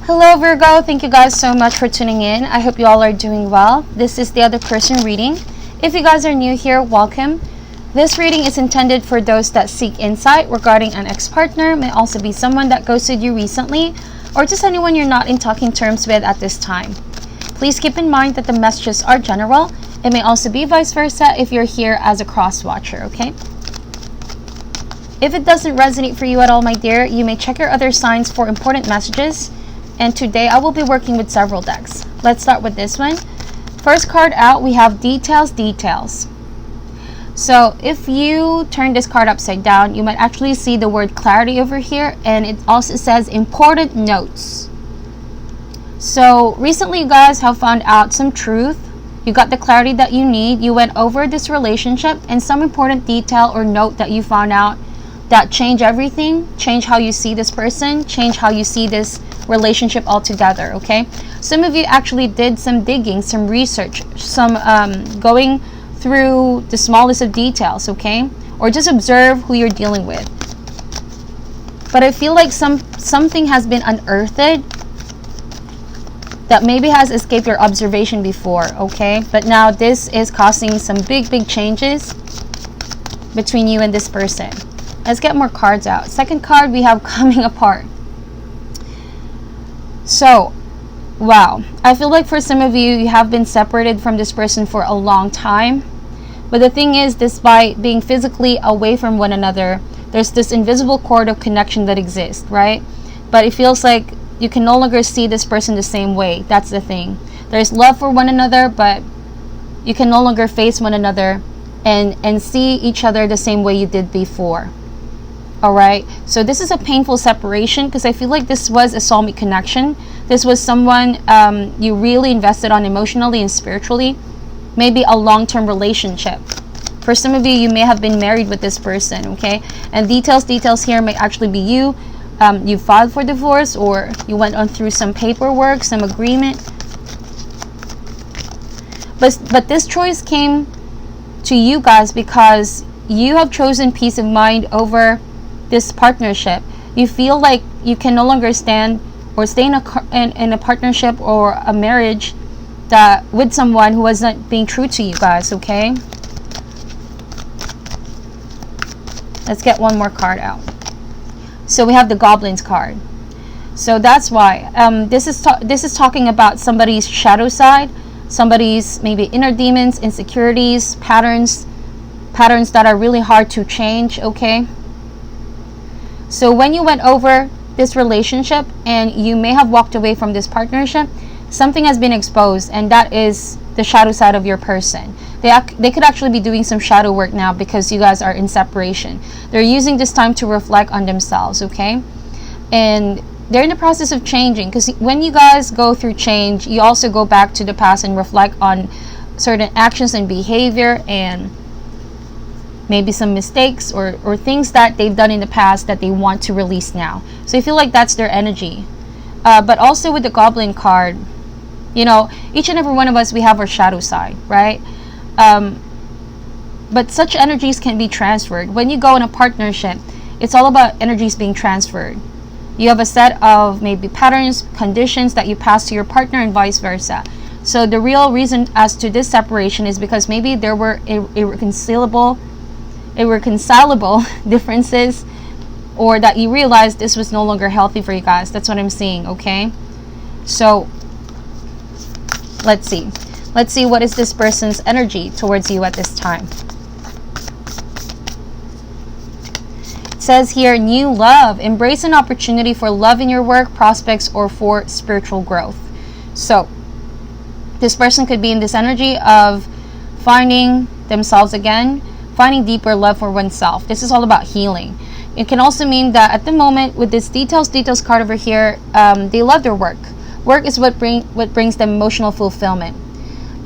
Hello Virgo, thank you guys so much for tuning in. I hope you all are doing well. This is the other person reading. If you guys are new here, welcome. This reading is intended for those that seek insight regarding an ex-partner, may also be someone that ghosted you recently, or just anyone you're not in talking terms with at this time. Please keep in mind that the messages are general. It may also be vice versa if you're here as a cross-watcher, okay? If it doesn't resonate for you at all, my dear, you may check your other signs for important messages. And today I will be working with several decks. Let's start with this one. First card out, we have Details. So if you turn this card upside down, you might actually see the word clarity over here, and it also says important notes. So recently you guys have found out some truth. You got the clarity that you need. You went over this relationship, and some important detail or note that you found out that change everything, change how you see this person, change how you see this relationship altogether, okay? Some of you actually did some digging, some research, some going through the smallest of details, okay? Or just observe who you're dealing with. But I feel like something has been unearthed that maybe has escaped your observation before, okay? But now this is causing some big changes between you and this person. Let's get more cards out. Second card, we have coming apart. So, wow. I feel like for some of you, you have been separated from this person for a long time. But the thing is, despite being physically away from one another, there's this invisible cord of connection that exists, right? But it feels like you can no longer see this person the same way. That's the thing. There's love for one another, but you can no longer face one another and see each other the same way you did before. Alright, so this is a painful separation because I feel like this was a soulmate connection. This was someone you really invested on emotionally and spiritually. Maybe a long-term relationship. For some of you, you may have been married with this person, okay? And details here may actually be you. You filed for divorce, or you went on through some paperwork, some agreement. But this choice came to you guys because you have chosen peace of mind over this partnership. You feel like you can no longer stand or stay in a partnership or a marriage that with someone who wasn't being true to you guys, okay? Let's get one more card out. So we have the Goblins card. So that's why this is talking about somebody's shadow side, somebody's maybe inner demons, insecurities, patterns that are really hard to change, okay? So when you went over this relationship and you may have walked away from this partnership, something has been exposed, and that is the shadow side of your person. They could actually be doing some shadow work now because you guys are in separation. They're using this time to reflect on themselves, okay? And they're in the process of changing, because when you guys go through change, you also go back to the past and reflect on certain actions and behavior and maybe some mistakes or things that they've done in the past that they want to release now. So I feel like that's their energy. But also with the Goblin card, you know, each and every one of us, we have our shadow side, right? But such energies can be transferred. When you go in a partnership, it's all about energies being transferred. You have a set of maybe patterns, conditions that you pass to your partner and vice versa. So the real reason as to this separation is because maybe there were irreconcilable differences, or that you realized this was no longer healthy for you guys. That's what I'm seeing, okay? So let's see what is this person's energy towards you at this time. It says here, new love. Embrace an opportunity for love in your work, prospects, or for spiritual growth. So this person could be in this energy of finding themselves again, finding deeper love for oneself. This is all about healing. It can also mean that at the moment with this details card over here, they love their work. Work is what brings them emotional fulfillment.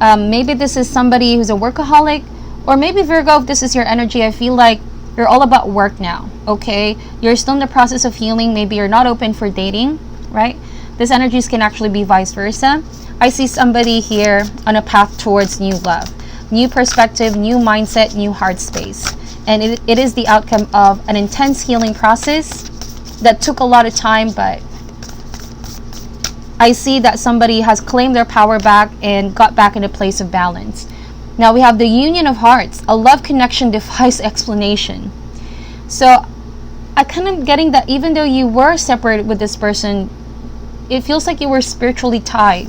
Maybe this is somebody who's a workaholic, or maybe Virgo, if this is your energy, I feel like you're all about work now, okay? You're still in the process of healing. Maybe you're not open for dating, right? This energies can actually be vice versa. I see somebody here on a path towards new love, new perspective, new mindset, new heart space. And it is the outcome of an intense healing process that took a lot of time, but I see that somebody has claimed their power back and got back in a place of balance. Now we have the Union of Hearts. A love connection defies explanation. So I kind of getting that even though you were separated with this person, it feels like you were spiritually tied.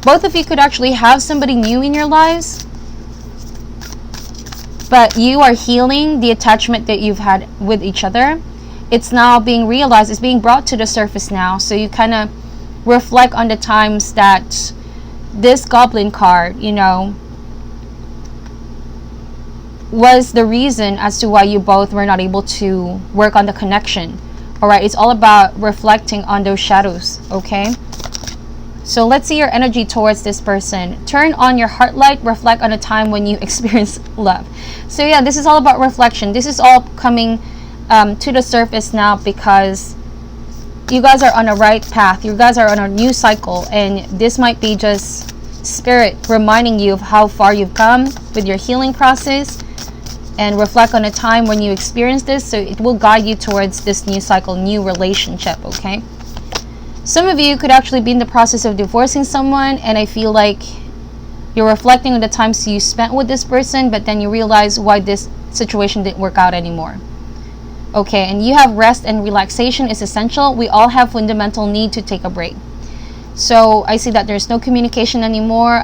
Both of you could actually have somebody new in your lives, but you are healing the attachment that you've had with each other. It's now being realized, it's being brought to the surface now. So you kind of reflect on the times that this Goblin card, you know, was the reason as to why you both were not able to work on the connection. All right, it's all about reflecting on those shadows, okay? So let's see your energy towards this person. Turn on your heart light, reflect on a time when you experienced love. So yeah, this is all about reflection. This is all coming to the surface now because you guys are on a right path. You guys are on a new cycle, and this might be just spirit reminding you of how far you've come with your healing process, and reflect on a time when you experienced this, so it will guide you towards this new cycle, new relationship, okay? Some of you could actually be in the process of divorcing someone, and I feel like you're reflecting on the times you spent with this person, but then you realize why this situation didn't work out anymore. Okay, and you have rest and relaxation is essential. We all have fundamental need to take a break. So I see that there's no communication anymore.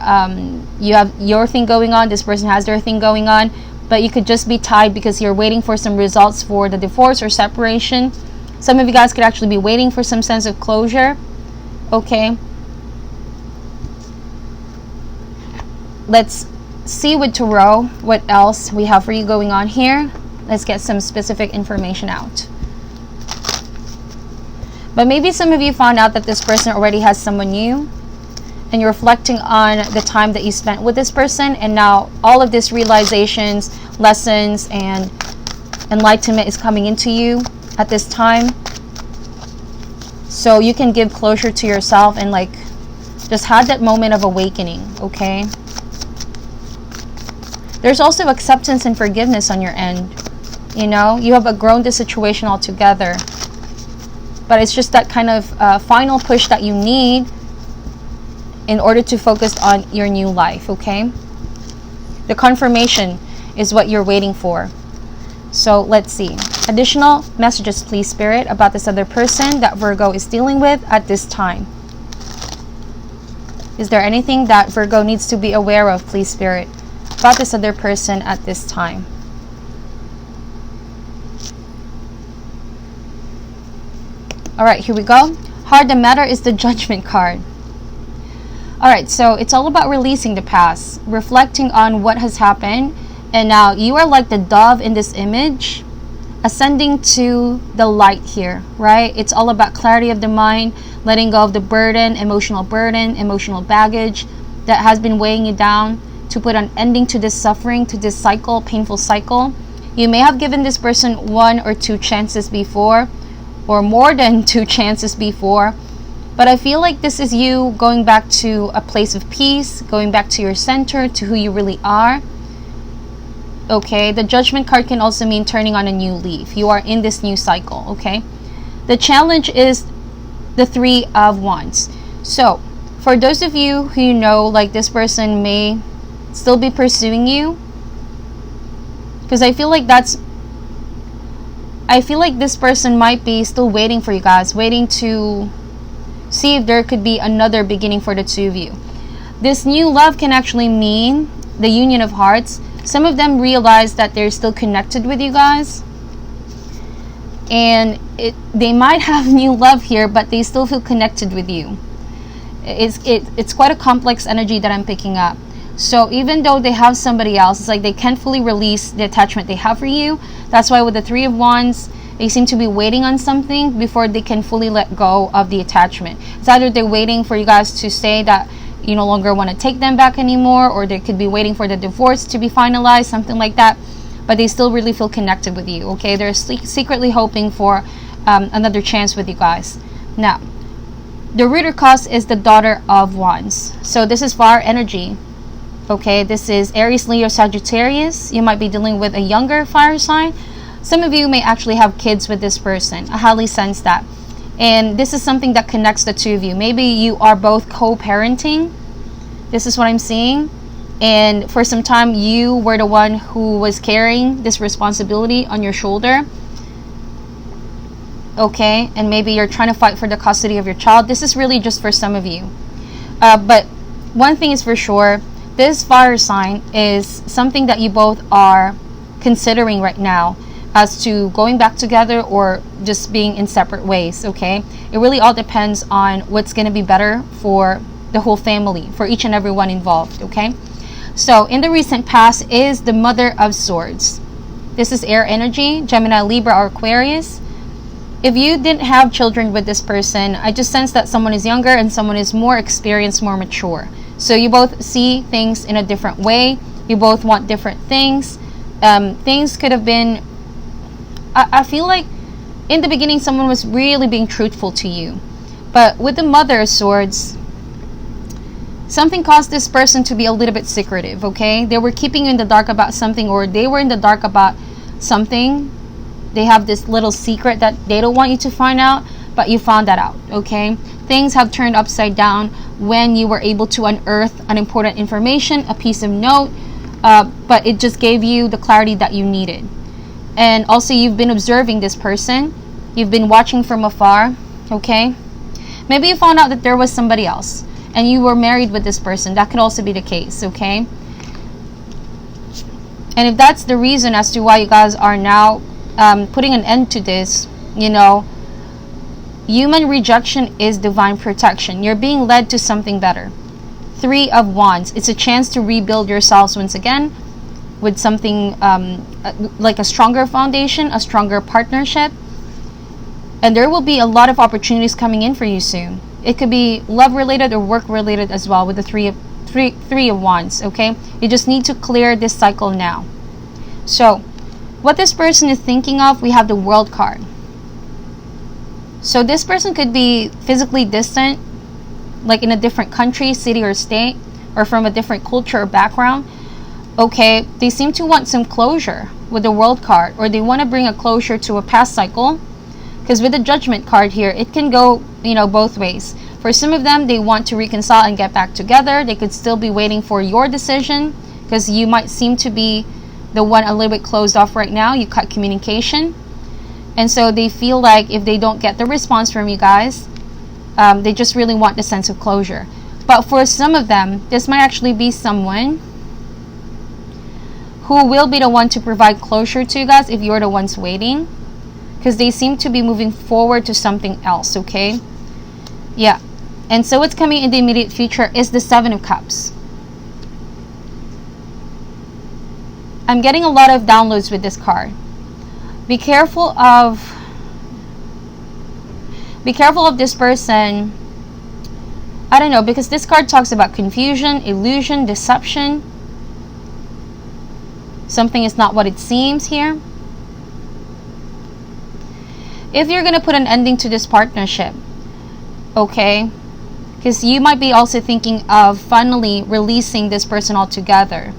You have your thing going on, this person has their thing going on, but you could just be tied because you're waiting for some results for the divorce or separation. Some of you guys could actually be waiting for some sense of closure. Okay. Let's see with Tarot what else we have for you going on here. Let's get some specific information out. But maybe some of you found out that this person already has someone new, and you're reflecting on the time that you spent with this person, and now all of this realizations, lessons, and enlightenment is coming into you at this time. So you can give closure to yourself and like just have that moment of awakening, okay? There's also acceptance and forgiveness on your end. You know, you have outgrown the situation altogether, but it's just that kind of final push that you need in order to focus on your new life, okay? The confirmation is what you're waiting for. So let's see. Additional messages, please, Spirit, about this other person that Virgo is dealing with at this time. Is there anything that Virgo needs to be aware of, please, Spirit, about this other person at this time? All right, here we go. Heart the matter is the Judgment card. All right, so it's all about releasing the past, reflecting on what has happened, and now you are like the dove in this image, ascending to the light here, right? It's all about clarity of the mind, letting go of the burden, emotional baggage that has been weighing you down, to put an ending to this suffering, to this cycle, painful cycle. You may have given this person 1 or 2 chances before, or more than 2 chances before, but I feel like this is you going back to a place of peace, going back to your center, to who you really are. Okay, the Judgment card can also mean turning on a new leaf. You are in this new cycle, okay? The challenge is the 3 of Wands. So, for those of you who know, like, this person may still be pursuing you, because I feel like this person might be still waiting for you guys, waiting to see if there could be another beginning for the 2 of you. This new love can actually mean the Union of Hearts. Some of them realize that they're still connected with you guys, and they might have new love here, but they still feel connected with you. It's quite a complex energy that I'm picking up. So even though they have somebody else, it's like they can't fully release the attachment they have for you. That's why with the 3 of Wands, they seem to be waiting on something before they can fully let go of the attachment. It's either they're waiting for you guys to say that you no longer want to take them back anymore, or they could be waiting for the divorce to be finalized, something like that, but they still really feel connected with you, okay? They're secretly hoping for another chance with you guys. Now, the root or cause is the Daughter of Wands. So this is fire energy, okay? This is Aries, Leo, Sagittarius. You might be dealing with a younger fire sign. Some of you may actually have kids with this person. I highly sense that. And this is something that connects the two of you. Maybe you are both co-parenting. This is what I'm seeing. And for some time, you were the one who was carrying this responsibility on your shoulder. Okay, and maybe you're trying to fight for the custody of your child. This is really just for some of you. But one thing is for sure, this fire sign is something that you both are considering right now as to going back together or just being in separate ways, okay? It really all depends on what's going to be better for the whole family, for each and every one involved, okay? So in the recent past is the Mother of Swords. This is air energy, Gemini, Libra, or Aquarius. If you didn't have children with this person, I just sense that someone is younger and someone is more experienced, more mature. So you both see things in a different way. You both want different things. Things could have been, I feel like in the beginning someone was really being truthful to you. But with the Mother of Swords, something caused this person to be a little bit secretive, okay? They were keeping you in the dark about something, or they were in the dark about something. They have this little secret that they don't want you to find out, but you found that out, okay? Things have turned upside down when you were able to unearth an important information, a piece of note, but it just gave you the clarity that you needed. And also, you've been observing this person. You've been watching from afar, okay? Maybe you found out that there was somebody else and you were married with this person. That could also be the case, okay? And if that's the reason as to why you guys are now putting an end to this, you know, human rejection is divine protection. You're being led to something better. 3 of Wands. It's a chance to rebuild yourselves once again with something like a stronger foundation, a stronger partnership. And there will be a lot of opportunities coming in for you soon. It could be love related or work related as well with the three of Wands, okay? You just need to clear this cycle now. So what this person is thinking of, we have the World card. So this person could be physically distant, like in a different country, city, or state, or from a different culture or background. Okay, they seem to want some closure with the World card, or they want to bring a closure to a past cycle. Because with the Judgment card here, it can go, you know, both ways. For some of them, they want to reconcile and get back together. They could still be waiting for your decision, because you might seem to be the one a little bit closed off right now. You cut communication. And so they feel like if they don't get the response from you guys, they just really want the sense of closure. But for some of them, this might actually be someone who will be the one to provide closure to you guys if you're the ones waiting, because they seem to be moving forward to something else, okay? Yeah. And so what's coming in the immediate future is the 7 of Cups. I'm getting a lot of downloads with this card. Be careful of this person. I don't know, because this card talks about confusion, illusion, deception. Something is not what it seems here. If you're going to put an ending to this partnership, okay, because you might be also thinking of finally releasing this person altogether.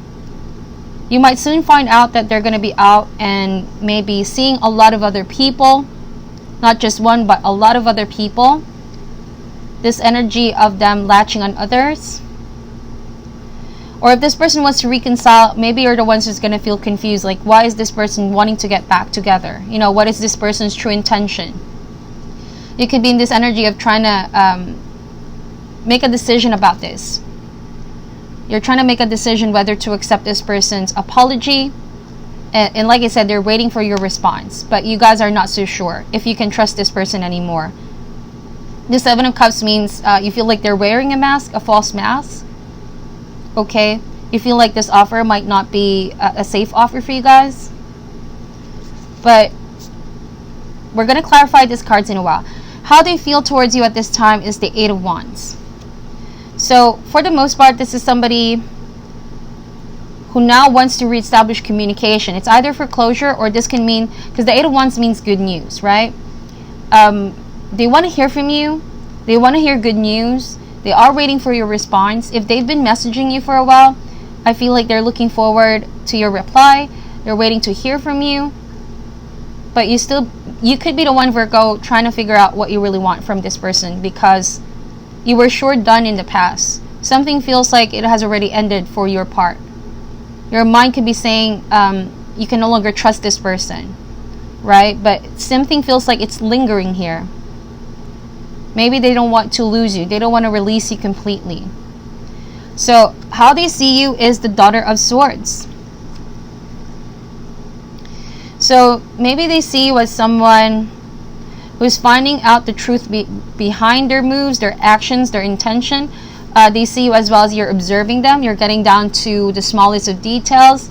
You might soon find out that they're going to be out and maybe seeing a lot of other people, not just one, but a lot of other people. This energy of them latching on others. Or if this person wants to reconcile, maybe you're the ones who's going to feel confused. Like, why is this person wanting to get back together? You know, what is this person's true intention? You could be in this energy of trying to make a decision about this. You're trying to make a decision whether to accept this person's apology. And like I said, they're waiting for your response. But you guys are not so sure if you can trust this person anymore. The 7 of Cups means you feel like they're wearing a mask, a false mask. Okay, you feel like this offer might not be a safe offer for you guys, but we're going to clarify these cards in a while. How they feel towards you at this time is the 8 of Wands. So for the most part, this is somebody who now wants to reestablish communication. It's either for closure, or this can mean, because the 8 of Wands means good news, right? They want to hear from you. They want to hear good news. They are waiting for your response. If they've been messaging you for a while, I feel like they're looking forward to your reply. They're waiting to hear from you. But you still you could be the one, Virgo, trying to figure out what you really want from this person, because you were sure done in the past. Something feels like it has already ended for your part. Your mind could be saying you can no longer trust this person, right? But something feels like it's lingering here. Maybe they don't want to lose you. They don't want to release you completely. So how they see you is the Daughter of Swords. So maybe they see you as someone who's finding out the truth behind their moves, their actions, their intention. They see you as well as you're observing them. You're getting down to the smallest of details.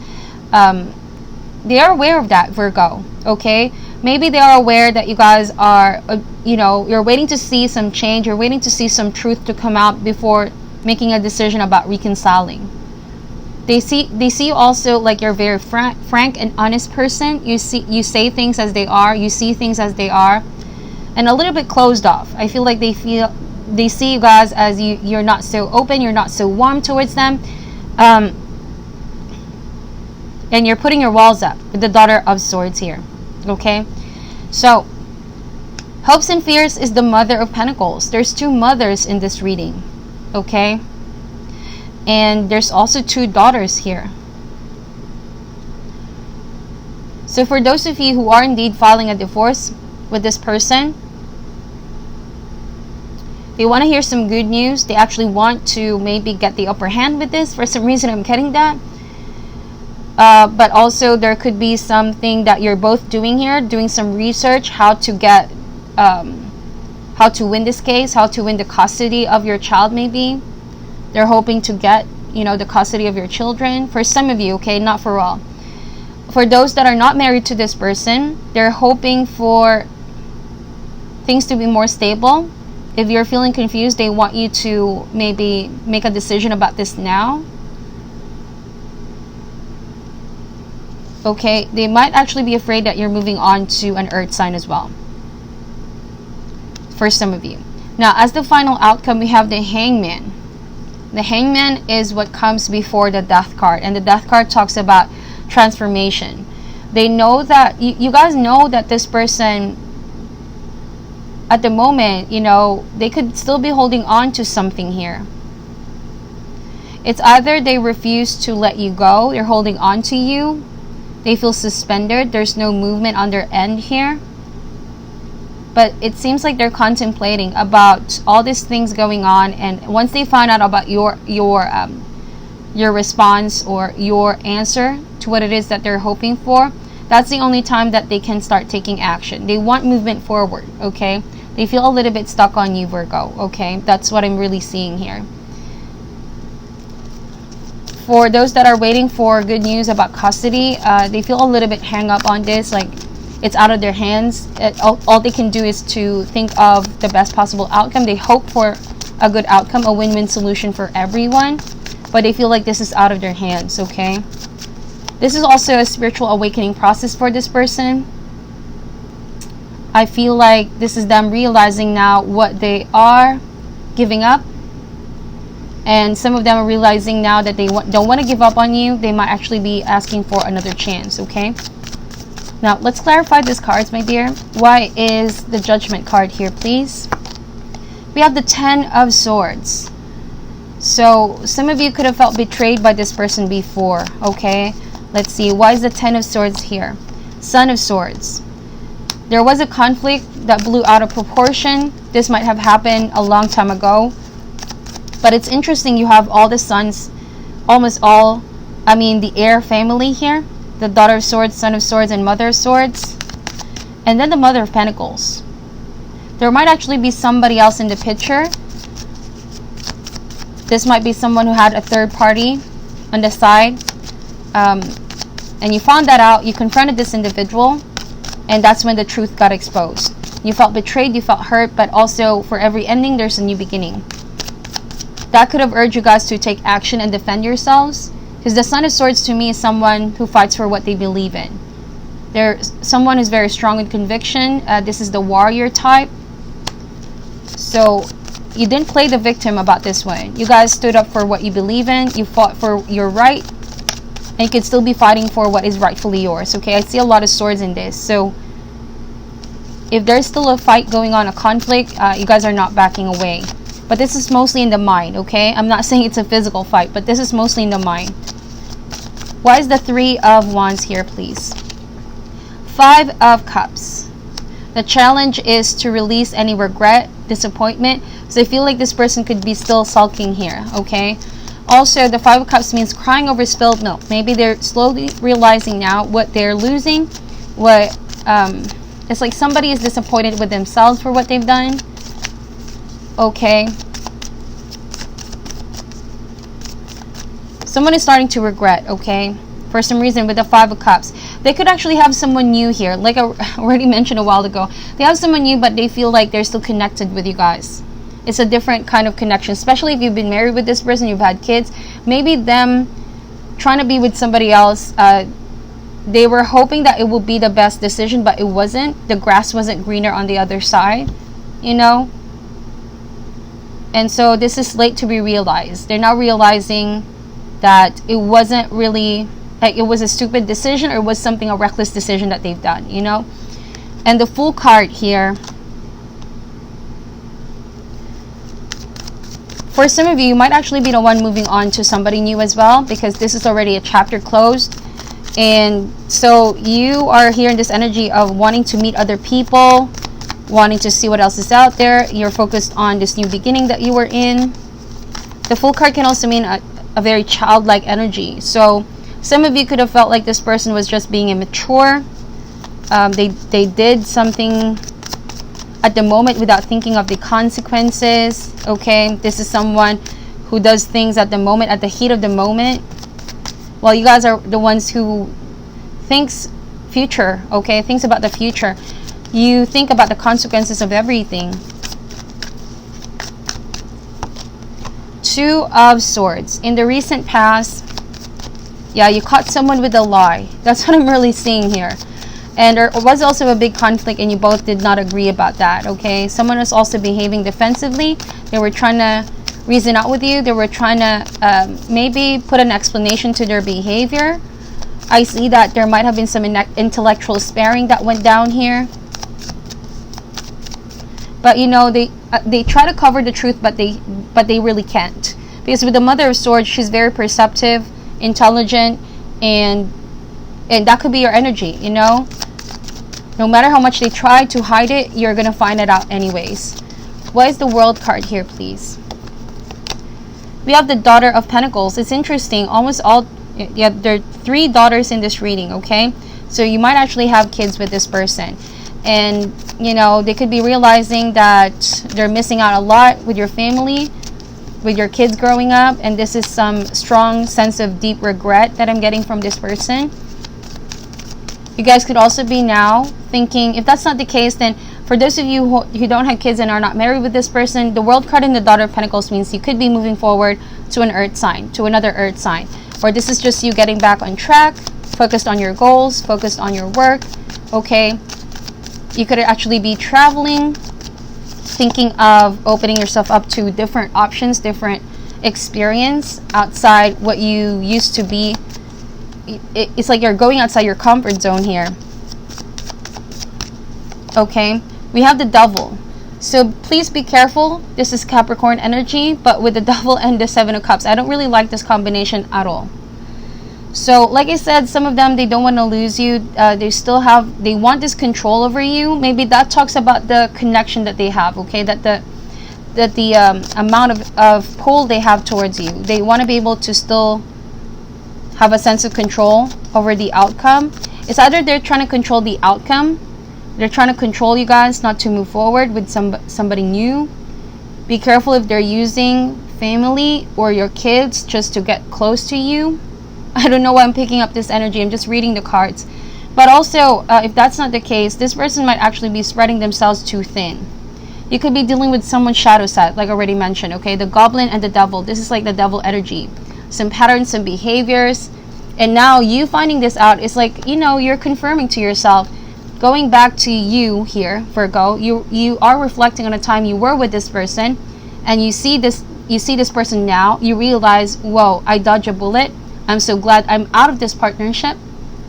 They are aware of that, Virgo. Okay? Maybe they are aware that you guys are, you're waiting to see some change. You're waiting to see some truth to come out before making a decision about reconciling. They see you also like you're a very frank and honest person. You say things as they are. You see things as they are, and a little bit closed off. I feel like they see you guys as you're not so open. You're not so warm towards them, and you're putting your walls up with the Daughter of Swords here. Okay, so hopes and fears is the Mother of Pentacles. There's two mothers in this reading. Okay. And there's also two daughters here. So for those of you who are indeed filing a divorce with this person, they want to hear some good news. They actually want to maybe get the upper hand with this. For some reason, I'm getting that. But also there could be something that you're both doing here, doing some research, how to get, how to win this case, how to win the custody of your child maybe. They're hoping to get, the custody of your children. For some of you, okay, not for all. For those that are not married to this person, they're hoping for things to be more stable. If you're feeling confused, they want you to maybe make a decision about this now. Okay, they might actually be afraid that you're moving on to an earth sign as well. For some of you. Now, as the final outcome, we have the Hangman. The Hangman is what comes before the Death card, and the Death card talks about transformation. They know that you guys know that this person at the moment, they could still be holding on to something here. It's either they refuse to let you go, they're holding on to you, they feel suspended, there's no movement on their end here. But it seems like they're contemplating about all these things going on, and once they find out about your response or your answer to what it is that they're hoping for, that's the only time that they can start taking action. They want movement forward, okay? They feel a little bit stuck on you, Virgo, okay? That's what I'm really seeing here. For those that are waiting for good news about custody, they feel a little bit hang up on this, like it's out of their hands. All they can do is to think of the best possible outcome. They hope for a good outcome, a win-win solution for everyone, but they feel like this is out of their hands, okay? This is also a spiritual awakening process for this person. I feel like this is them realizing now what they are giving up, and some of them are realizing now that they don't want to give up on you. They might actually be asking for another chance, okay? Now, let's clarify these cards, my dear. Why is the Judgment card here, please? We have the Ten of Swords. So, some of you could have felt betrayed by this person before, okay? Let's see. Why is the Ten of Swords here? Son of Swords. There was a conflict that blew out of proportion. This might have happened a long time ago. But it's interesting, you have all the sons, almost all, the heir family here. The Daughter of Swords, Son of Swords, and Mother of Swords. And then the Mother of Pentacles. There might actually be somebody else in the picture. This might be someone who had a third party on the side. And you found that out. You confronted this individual. And that's when the truth got exposed. You felt betrayed, you felt hurt, but also for every ending, there's a new beginning. That could have urged you guys to take action and defend yourselves. Because the Son of Swords to me is someone who fights for what they believe in. They're someone who's very strong in conviction. This is the warrior type. So you didn't play the victim about this one. You guys stood up for what you believe in. You fought for your right. And you could still be fighting for what is rightfully yours. Okay, I see a lot of swords in this. So If there's still a fight going on, a conflict, you guys are not backing away. But this is mostly in the mind, okay? I'm not saying it's a physical fight, but this is mostly in the mind. Why is the 3 of Wands here, please? 5 of Cups. The challenge is to release any regret, disappointment. So I feel like this person could be still sulking here, okay? Also, the 5 of Cups means crying over spilled milk. Maybe they're slowly realizing now what they're losing. It's like somebody is disappointed with themselves for what they've done. Okay. Someone is starting to regret, okay? For some reason, with the 5 of Cups. They could actually have someone new here. Like I already mentioned a while ago. They have someone new, but they feel like they're still connected with you guys. It's a different kind of connection. Especially if you've been married with this person, you've had kids. Maybe them trying to be with somebody else, they were hoping that it would be the best decision, but it wasn't. The grass wasn't greener on the other side, you know? And so this is late to be realized. They're now realizing that it wasn't really, like it was a stupid decision, or it was something, a reckless decision that they've done, you know? And the Fool card here. For some of you, you might actually be the one moving on to somebody new as well, because this is already a chapter closed. And so you are here in this energy of wanting to meet other people, wanting to see what else is out there. You're focused on this new beginning that you were in. The Fool card can also mean a very childlike energy. So some of you could have felt like this person was just being immature. They did something at the moment without thinking of the consequences. Okay, this is someone who does things at the moment, at the heat of the moment. Well, you guys are the ones who thinks future, okay? Thinks about the future. You think about the consequences of everything. 2 of Swords. In the recent past, yeah, you caught someone with a lie. That's what I'm really seeing here. And there was also a big conflict and you both did not agree about that, okay? Someone was also behaving defensively. They were trying to reason out with you. They were trying to maybe put an explanation to their behavior. I see that there might have been some intellectual sparring that went down here. But you know, they try to cover the truth, but they really can't. Because with the Mother of Swords, she's very perceptive, intelligent, and that could be your energy, you know? No matter how much they try to hide it, you're going to find it out anyways. What is the World card here, please? We have the Daughter of Pentacles. It's interesting. Almost all, yeah, there are 3 daughters in this reading, okay? So you might actually have kids with this person. And, you know, they could be realizing that they're missing out a lot with your family, with your kids growing up. And this is some strong sense of deep regret that I'm getting from this person. You guys could also be now thinking, if that's not the case, then for those of you who don't have kids and are not married with this person, the World card in the Daughter of Pentacles means you could be moving forward to an earth sign, to another earth sign. Or this is just you getting back on track, focused on your goals, focused on your work, okay? You could actually be traveling, thinking of opening yourself up to different options, different experience outside what you used to be. It's like you're going outside your comfort zone here. Okay, we have the Devil. So please be careful. This is Capricorn energy, but with the Devil and the 7 of Cups, I don't really like this combination at all. So like I said, some of them, they don't want to lose you. They want this control over you. Maybe that talks about the connection that they have, okay? That the amount of pull they have towards you. They want to be able to still have a sense of control over the outcome. It's either they're trying to control the outcome, they're trying to control you guys not to move forward with somebody new. Be careful if they're using family or your kids just to get close to you. I don't know why I'm picking up this energy. I'm just reading the cards. But also, if that's not the case, this person might actually be spreading themselves too thin. You could be dealing with someone's shadow side, like I already mentioned, okay? The Goblin and the Devil. This is like the Devil energy. Some patterns, some behaviors. And now you finding this out, it's like, you know, you're confirming to yourself. Going back to you here, Virgo, you are reflecting on a time you were with this person, and you see this person now. You realize, whoa, I dodged a bullet. I'm so glad I'm out of this partnership.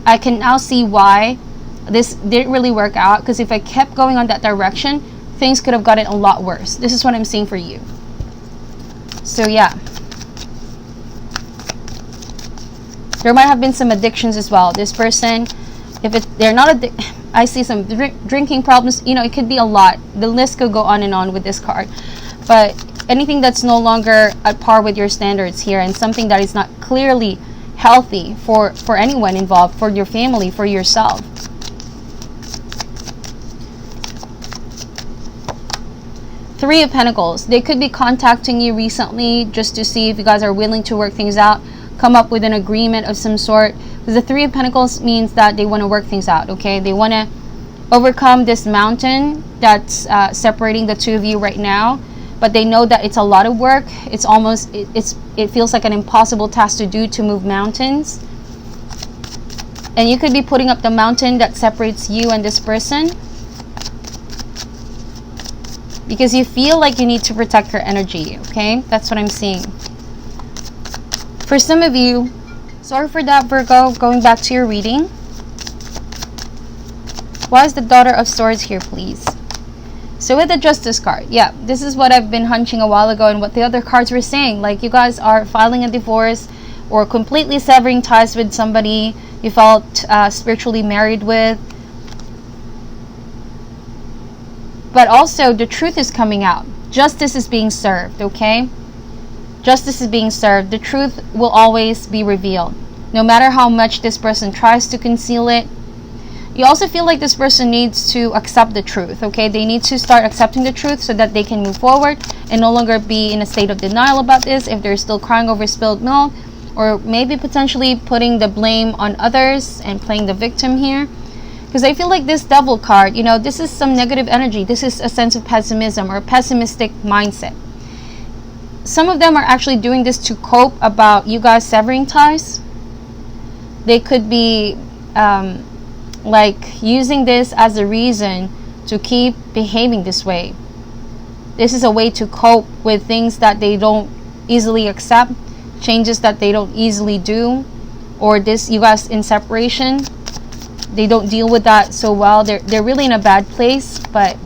I can now see why this didn't really work out, because if I kept going on that direction, things could have gotten a lot worse. This is what I'm seeing for you. So yeah, there might have been some addictions as well. This person, if they're not I see some drinking problems, you know, it could be a lot. The list could go on and on with this card. But anything that's no longer at par with your standards here, and something that is not clearly healthy for anyone involved, for your family, for yourself. Three of Pentacles. They could be contacting you recently just to see if you guys are willing to work things out, come up with an agreement of some sort. Because the Three of Pentacles means that they want to work things out, okay? They want to overcome this mountain that's separating the two of you right now. But they know that it's a lot of work. It's almost, it feels like an impossible task to do, to move mountains. And you could be putting up the mountain that separates you and this person, because you feel like you need to protect your energy, okay? That's what I'm seeing. For some of you, sorry for that, Virgo, going back to your reading. Why is the Daughter of Swords here, please? So with the Justice card, yeah, this is what I've been hunching a while ago, and what the other cards were saying. Like, you guys are filing a divorce or completely severing ties with somebody you felt spiritually married with. But also, the truth is coming out. Justice is being served, okay? Justice is being served. The truth will always be revealed, no matter how much this person tries to conceal it. You also feel like this person needs to accept the truth, okay? They need to start accepting the truth so that they can move forward and no longer be in a state of denial about this, if they're still crying over spilled milk, or maybe potentially putting the blame on others and playing the victim here. Because I feel like this Devil card, you know, this is some negative energy. This is a sense of pessimism or a pessimistic mindset. Some of them are actually doing this to cope about you guys severing ties. They could be like using this as a reason to keep behaving this way. This is a way to cope with things that they don't easily accept, changes that they don't easily do, or this, you guys in separation, they don't deal with that so well. They're really in a bad place. But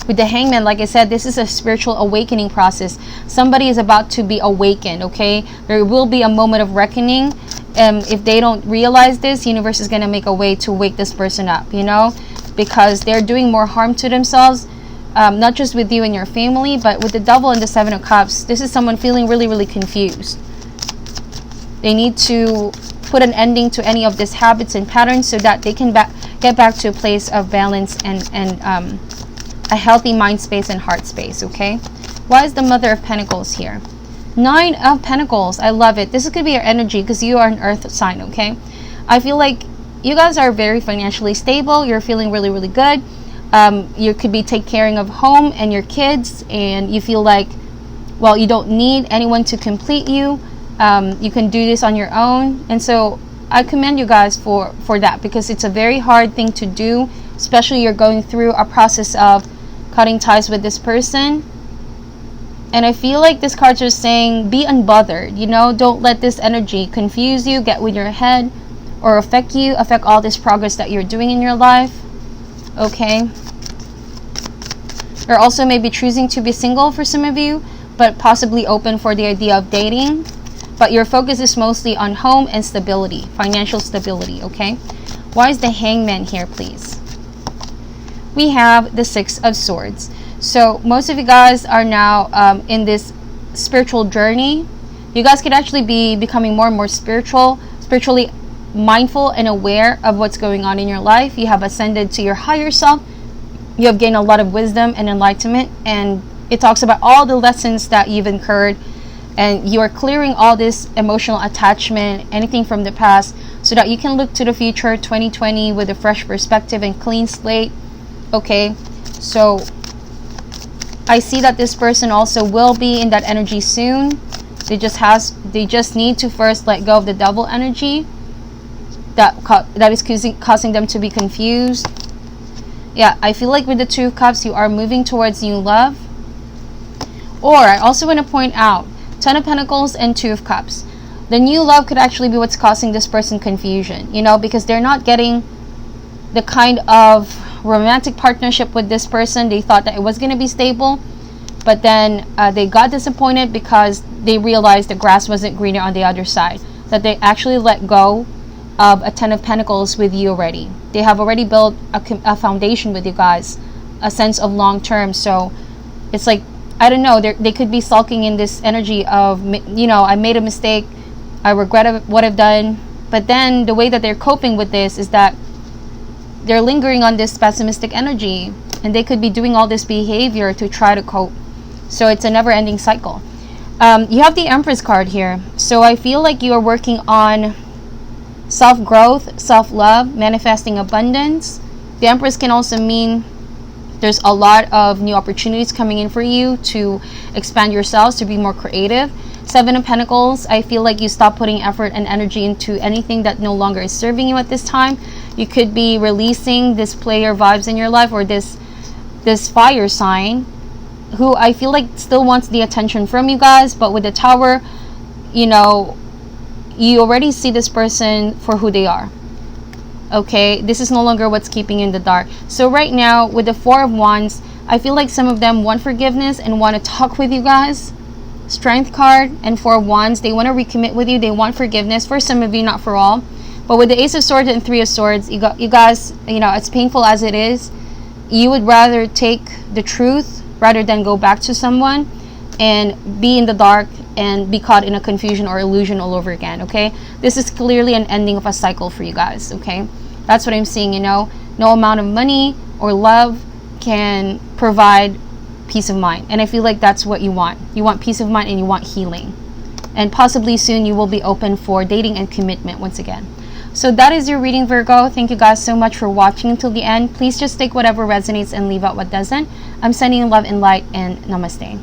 with the Hangman, like I said, this is a spiritual awakening process. Somebody is about to be awakened, okay? There will be a moment of reckoning. If they don't realize this, universe is going to make a way to wake this person up, you know? Because they're doing more harm to themselves, not just with you and your family, but with the Devil and the Seven of Cups. This is someone feeling really, really confused. They need to put an ending to any of these habits and patterns so that they can get back to a place of balance and a healthy mind space and heart space, okay? Why is the Mother of Pentacles here? Nine of Pentacles. I love it. This could be your energy because you are an earth sign, okay? I feel like you guys are very financially stable. You're feeling really, really good. You could be taking care of home and your kids, and you feel like, well, you don't need anyone to complete you. You can do this on your own. And so I commend you guys for that, because it's a very hard thing to do, especially you're going through a process of cutting ties with this person. And I feel like this cards are saying, be unbothered, you know, don't let this energy confuse you, get with your head, or affect all this progress that you're doing in your life, okay? Or also maybe choosing to be single for some of you, but possibly open for the idea of dating. But your focus is mostly on home and stability, financial stability, okay? Why is the Hangman here, please? We have the Six of Swords. So most of you guys are now in this spiritual journey. You guys could actually be becoming more and more spiritually mindful and aware of what's going on in your life. You have ascended to your higher self. You have gained a lot of wisdom and enlightenment. And it talks about all the lessons that you've incurred. And you are clearing all this emotional attachment, anything from the past, so that you can look to the future, 2020, with a fresh perspective and clean slate. Okay, so I see that this person also will be in that energy soon. They just need to first let go of the Devil energy that is causing them to be confused. Yeah, I feel like with the Two of Cups, you are moving towards new love. Or I also want to point out, Ten of Pentacles and Two of Cups. The new love could actually be what's causing this person confusion, you know, because they're not getting the kind of romantic partnership with this person. They thought that it was going to be stable, but then they got disappointed because they realized the grass wasn't greener on the other side, that they actually let go of a 10 of Pentacles with you already. They have already built a foundation with you guys, a sense of long term. So it's like, I don't know, they could be sulking in this energy of, you know, I made a mistake, I regret what I've done. But then the way that they're coping with this is that they're lingering on this pessimistic energy, and they could be doing all this behavior to try to cope. So it's a never-ending cycle. You have the Empress card here. So I feel like you are working on self-growth, self-love, manifesting abundance. The Empress can also mean there's a lot of new opportunities coming in for you to expand yourselves, to be more creative. 7 of Pentacles, I feel like you stop putting effort and energy into anything that no longer is serving you at this time. You could be releasing this player vibes in your life, or this fire sign who I feel like still wants the attention from you guys. But with the Tower, you know, you already see this person for who they are. Okay, this is no longer what's keeping you in the dark. So right now with the 4 of Wands, I feel like some of them want forgiveness and want to talk with you guys. Strength card and 4 of Wands, they want to recommit with you. They want forgiveness for some of you, not for all. But with the Ace of Swords and 3 of Swords, you guys, you know, as painful as it is, you would rather take the truth rather than go back to someone and be in the dark and be caught in a confusion or illusion all over again. Okay, this is clearly an ending of a cycle for you guys. Okay, that's what I'm seeing. You know, no amount of money or love can provide peace of mind, and I feel like that's what you want. You want peace of mind and you want healing, and possibly soon you will be open for dating and commitment once again. So that is your reading, Virgo. Thank you guys so much for watching until the end. Please just take whatever resonates and leave out what doesn't. I'm sending you love and light, and namaste.